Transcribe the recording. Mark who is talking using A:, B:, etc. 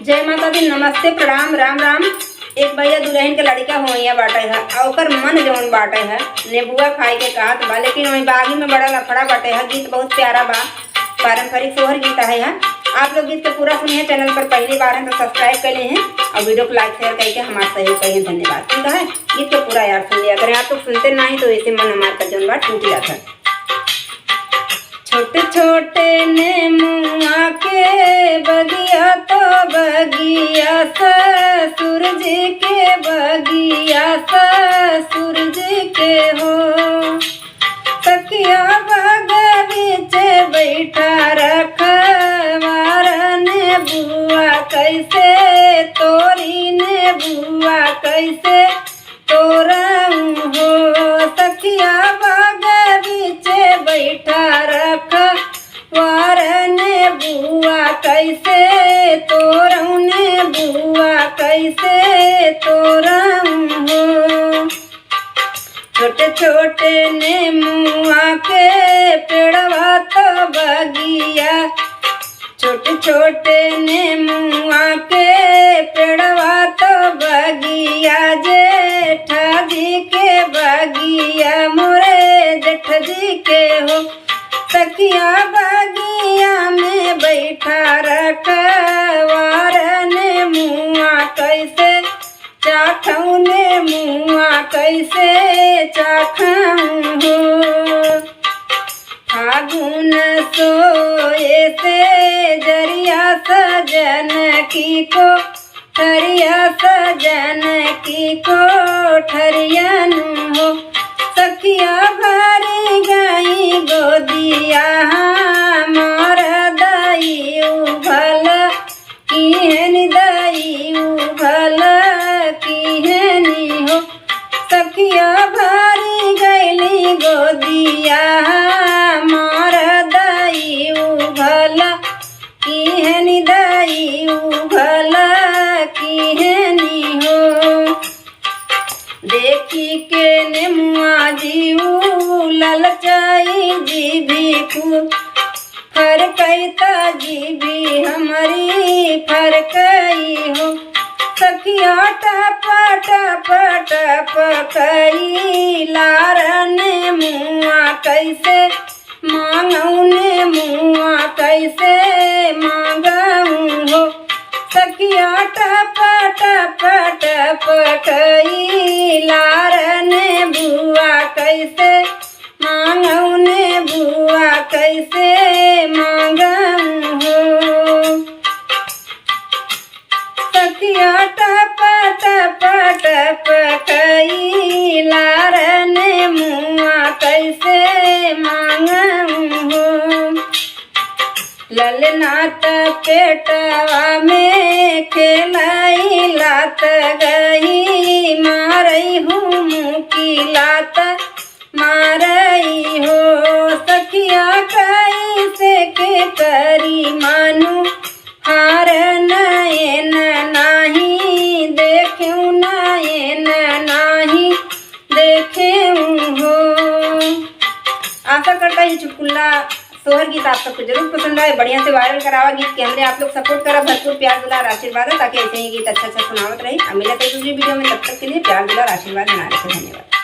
A: जय माता दी, नमस्ते, प्रणाम, राम राम। एक भैया दुल्हन के लड़का होइया बाटे है और ओकर मन जवन बाटे है नेबुआ खाए के कहत बा, लेकिन वही बागी में बड़ा लफड़ा बाटे है। गीत बहुत प्यारा बा, पारंपरिक सोहर गीत है। आप लोग गीत के पूरा सुनिए। चैनल पर पहली बार है तो सब्सक्राइब कर लिए हैं और वीडियो को लाइक शेयर करके हमारे सहयोग करिए। धन्यवाद। ठीक है, गीत को पूरा यार सुन लिया। अगर आप लोग सुनते नहीं तो ऐसे मन हमारे का जवन बात टूट जाता है। छोटे छोटे नेमुआ के बगिया तो बगिया ससुर जी के बगिया ससुर जी के हो। सखिया बगीचे बैठा रखवार ने बुआ कैसे तोरी ने बुआ कैसे तोरऊ हो। सखिया बगीचे बैठा रखवार ने बुआ कैसे तोरऊ ने बुआ कैसे तोरऊ हो। छोटे छोटे नेमुआ के पेड़वा तो बगिया, छोटे छोटे नेमुआ के पेड़वा तो बगिया जेठा जी के बगिया मोरे जेठ जी के हो। सखिया बगिया में बैठा रखवार नेमुआ कैसे चाखऊ नेमुआ कैसे चाखऊ हो। फागुन सोए से जरिया सजन की को ठरिया सजन की को ठरियन हो। सखिया भरी गई गोदिया हमार दई उभल किहन दई उभल किहनी हो। सखिया भरी गईली गोदिया हमार दई उभल किहन दई उभल किहनी हो। देखी के नेमुआ जीऊ ललचाई जी भी खूब फरकैता जी भी हमारी फरकई हो। सखिया टप टप टप कई लार नेमुआ कैसे मांगऊ नेमुआ कैसे मांगऊ हो। सखिया टप टप टप कई लार ने बुआ कैसे मांगऊ ने बुआ कैसे मांगऊ हो। सखिया टप टप टप कई लार ने मुआ कैसे मांगऊ हो। ललनाथ पेटवा में खेलाई लात गई मारई हूँ मुकी लात मारई हो। सखिया कैसे के करी मानू हार नयन नाही देखूं नयन नाही देखूं हो। आशा करता है चुटकुला सोहर गीत आप सबको जरूर पसंद आए। बढ़िया से वायरल करावा गीत के हमने आप लोग सपोर्ट करा, भरपूर प्यार दुलार आशीर्वाद है ताकि ऐसे ही गीत अच्छा अच्छा सुनावत रही। मिलते हैं दूसरी वीडियो में, तब तक के लिए प्यार दुलार आशीर्वाद बना रखे। धन्यवाद।